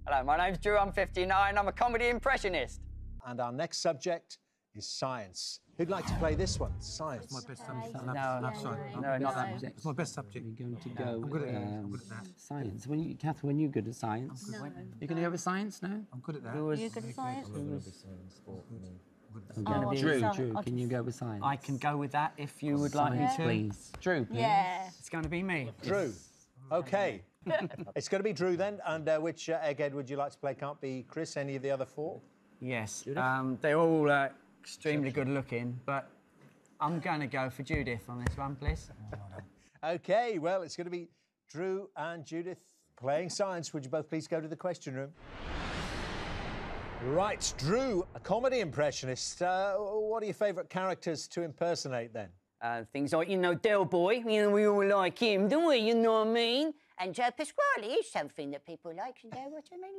Hello, my name's Drew, I'm 59, I'm a comedy impressionist. And our next subject is science. Who'd like to play this one? Science. It's my best subject. No, not that. It's my best subject. We're going to go I'm good at that. I'm good at that. Science. Catherine, when you're good at science. No. You're going to go with science now? I'm good at that. You're good at science? Drew, can you go with science? I can go with that if you would like me to. Please. Drew, please. Yeah. It's going to be me. Drew. OK. It's going to be Drew then. And which egghead would you like to play? Can't be Chris, any of the other four? Yes. They're all extremely good looking, but I'm going to go for Judith on this one, please. OK, well, it's going to be Drew and Judith playing science. Would you both please go to the question room? Right, Drew, a comedy impressionist. What are your favourite characters to impersonate then? Things like, Del Boy, we all like him, don't we, you know what I mean? And Joe Pasquale is something that people like, you know what I mean?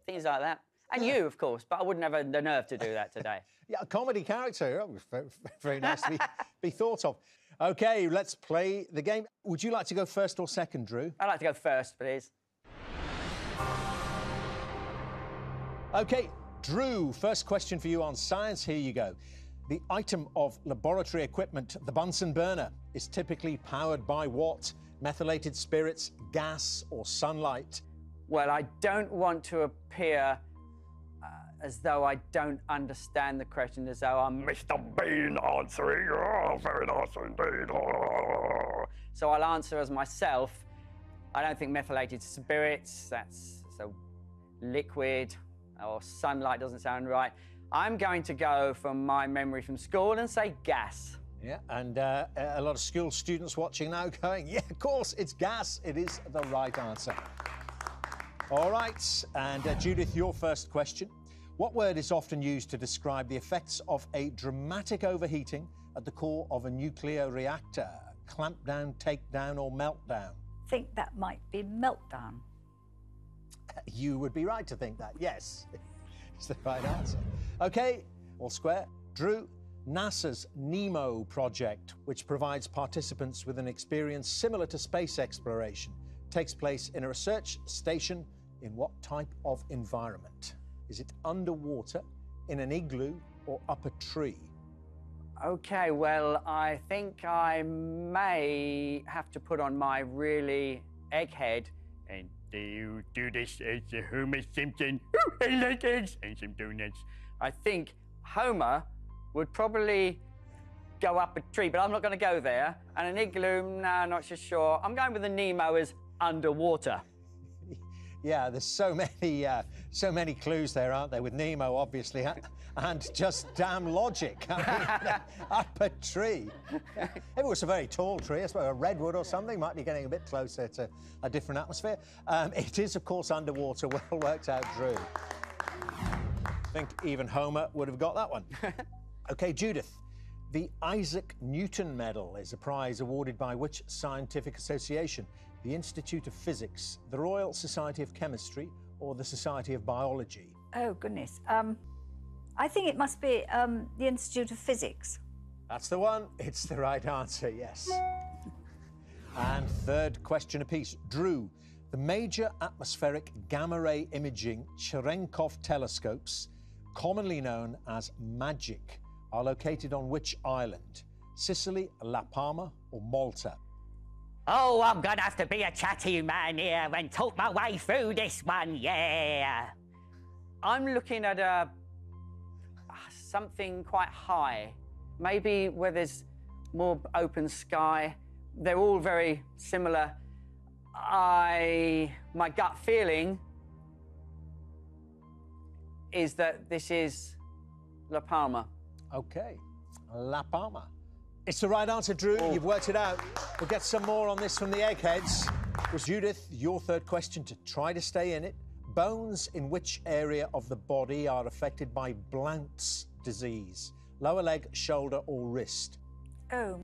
Things like that. And you, of course, but I wouldn't have the nerve to do that today. Yeah, a comedy character. Oh, very nice to be thought of. OK, let's play the game. Would you like to go first or second, Drew? I'd like to go first, please. OK, Drew, first question for you on science. Here you go. The item of laboratory equipment, the Bunsen burner, is typically powered by what? Methylated spirits, gas or sunlight? Well, I don't want to appear as though I don't understand the question, as though I'm Mr. Bean answering. Oh, very nice indeed. Oh. So I'll answer as myself. I don't think methylated spirits, that's so liquid, or sunlight doesn't sound right. I'm going to go from my memory from school and say gas. Yeah, and a lot of school students watching now going, yeah, of course, it's gas. It is the right answer. All right, and Judith, your first question. What word is often used to describe the effects of a dramatic overheating at the core of a nuclear reactor? Clampdown, takedown, or meltdown? I think that might be meltdown. You would be right to think that, yes. It's the right answer. OK, all square. Drew, NASA's NEMO project, which provides participants with an experience similar to space exploration, takes place in a research station in what type of environment? Is it underwater, in an igloo, or up a tree? OK, well, I think I may have to put on my really egghead. And do you do this as a Homer Simpson? I like eggs and some donuts. I think Homer would probably go up a tree, but I'm not going to go there. And an igloo, no, not so sure. I'm going with the Nemo as underwater. Yeah, there's so many clues there, aren't there, with Nemo, obviously, and just damn logic. I mean, up a tree. Yeah. If it was a very tall tree, I suppose a redwood or something, might be getting a bit closer to a different atmosphere. It is, of course, underwater. Well worked out, Drew. I think even Homer would have got that one. OK, Judith. The Isaac Newton Medal is a prize awarded by which scientific association? The Institute of Physics, the Royal Society of Chemistry, or the Society of Biology? Oh, goodness. I think it must be the Institute of Physics. That's the one. It's the right answer, yes. And third question apiece. Drew, the major atmospheric gamma-ray imaging Cherenkov telescopes, commonly known as MAGIC, are located on which island? Sicily, La Palma, or Malta? Oh, I'm gonna have to be a chatty man here and talk my way through this one, yeah. I'm looking at something quite high, maybe where there's more open sky. They're all very similar. My gut feeling is that this is La Palma. OK, La Palma. It's the right answer, Drew. Oh. You've worked it out. We'll get some more on this from the Eggheads. Was Judith, your third question to try to stay in it. Bones in which area of the body are affected by Blount's disease? Lower leg, shoulder, or wrist? Oh,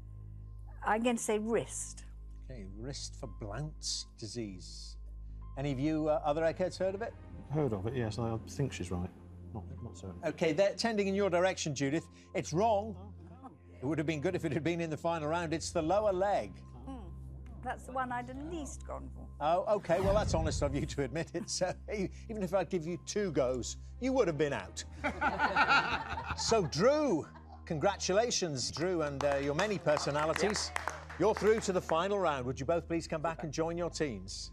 I'm going to say wrist. OK, wrist for Blount's disease. Any of you other Eggheads heard of it? Heard of it, yes. I think she's right. Not certain. OK, they're tending in your direction, Judith. It's wrong. It would have been good if it had been in the final round. It's the lower leg. That's the one I'd at least gone for. Oh, OK, well, that's honest of you to admit it. So even if I give you 2 goes, you would have been out. So, Drew, congratulations, Drew, and your many personalities. Yep. You're through to the final round. Would you both please come back and join your teams?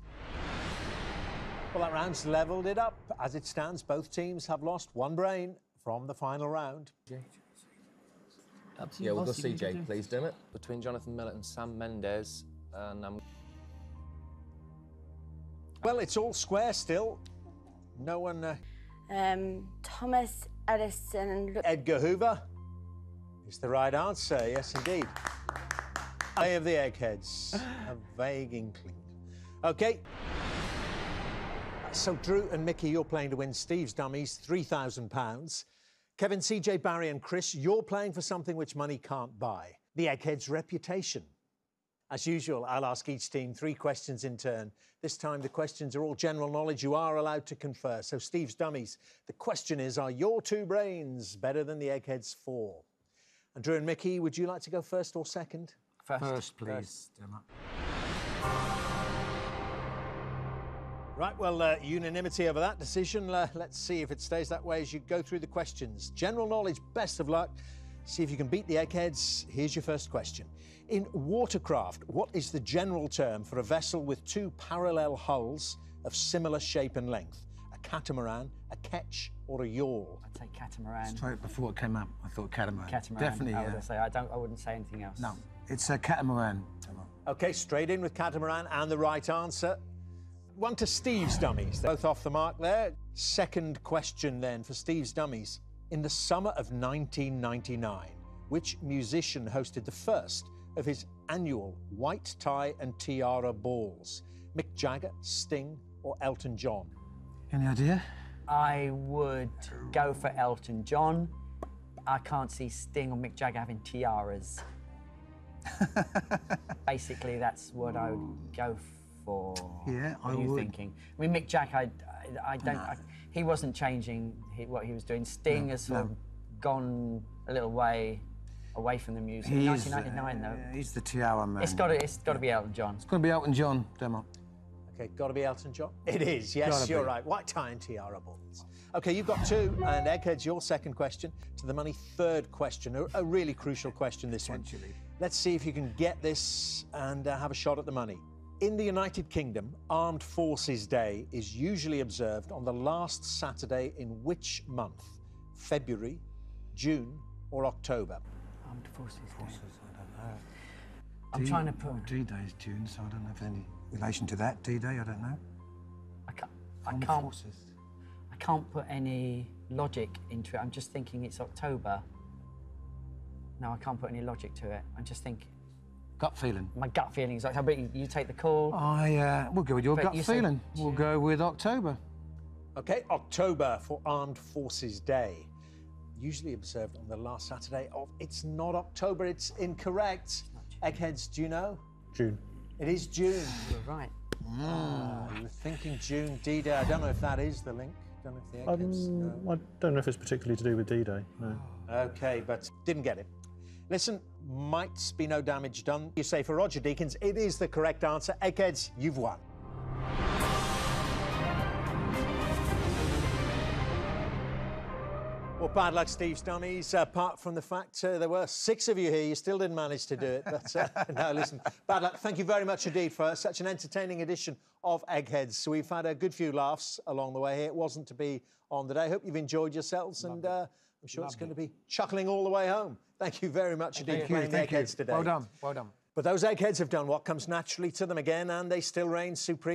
Well, that round's levelled it up. As it stands, both teams have lost 1 brain from the final round. Yeah, we'll go CJ, please, damn it. Between Jonathan Millett and Sam Mendes, and Well, it's all square still. No one... Thomas Edison. Edgar Hoover is the right answer, yes, indeed. I have the Eggheads. A vague inkling. OK. So, Drew and Mickey, you're playing to win Steve's Dummies, £3,000. Kevin, CJ, Barry and Chris, you're playing for something which money can't buy. The Eggheads' reputation. As usual, I'll ask each team 3 questions in turn. This time, the questions are all general knowledge. You are allowed to confer. So, Steve's Dummies, the question is, are your 2 brains better than the Eggheads' 4? And Drew and Mickey, would you like to go first or second? First, please. Right, well, unanimity over that decision. Let's see if it stays that way as you go through the questions. General knowledge, best of luck. See if you can beat the Eggheads. Here's your first question. In watercraft, what is the general term for a vessel with 2 parallel hulls of similar shape and length? A catamaran, a ketch, or a yawl? I'd say catamaran. Straight before it came up, I thought catamaran. Catamaran. Definitely, I wouldn't say anything else. No, it's a catamaran. OK, straight in with catamaran and the right answer. One to Steve's Dummies. They're both off the mark there. Second question then for Steve's Dummies. In the summer of 1999, which musician hosted the first of his annual white tie and tiara balls? Mick Jagger, Sting, or Elton John? Any idea? I would go for Elton John. I can't see Sting or Mick Jagger having tiaras. Basically, that's what I would go for. Yeah, what are you thinking? I mean, Mick Jagger, I don't. He wasn't changing what he was doing. Sting has sort of gone a little way away from the music. He 1999, though. He's the tiara man. It's got to be Elton John. It's got to be Elton John, Demo. OK, got to be Elton John? It is, yes, you're right. White tie and tiara balls. OK, you've got 2, and Eggheads, your second question. To the money, third question. A really crucial question, this one. Let's see if you can get this and have a shot at the money. In the United Kingdom, Armed Forces Day is usually observed on the last Saturday in which month? February, June, or October? Armed Forces Day. I don't know. I'm trying to put... D-Day is June, so I don't know if any relation to that. D-Day, I don't know. I can't put any logic into it. I'm just thinking it's October. No, I can't put any logic to it. I just think... Gut feeling. My gut feeling is October. You take the call. We'll go with your gut feeling. We'll go with October. OK, October for Armed Forces Day. Usually observed on the last Saturday of... It's not October, it's incorrect. Eggheads, do you know? June. It is June. You're right. You were thinking June, D-Day. I don't know if that is the link. Don't know if the Eggheads know. I don't know if it's particularly to do with D-Day, no. OK, but didn't get it. Listen, might be no damage done. You say for Roger Deakins, it is the correct answer. Eggheads, you've won. Well, bad luck, Steve's Dummies. Apart from the fact there were 6 of you here, you still didn't manage to do it. But no, listen, bad luck. Thank you very much indeed for such an entertaining edition of Eggheads. We've had a good few laughs along the way here. It wasn't to be on the day. Hope you've enjoyed yourselves, and I'm sure it's going to be chuckling all the way home. Thank you very much indeed for playing the Eggheads today. Well done, well done. But those Eggheads have done what comes naturally to them again, and they still reign supreme.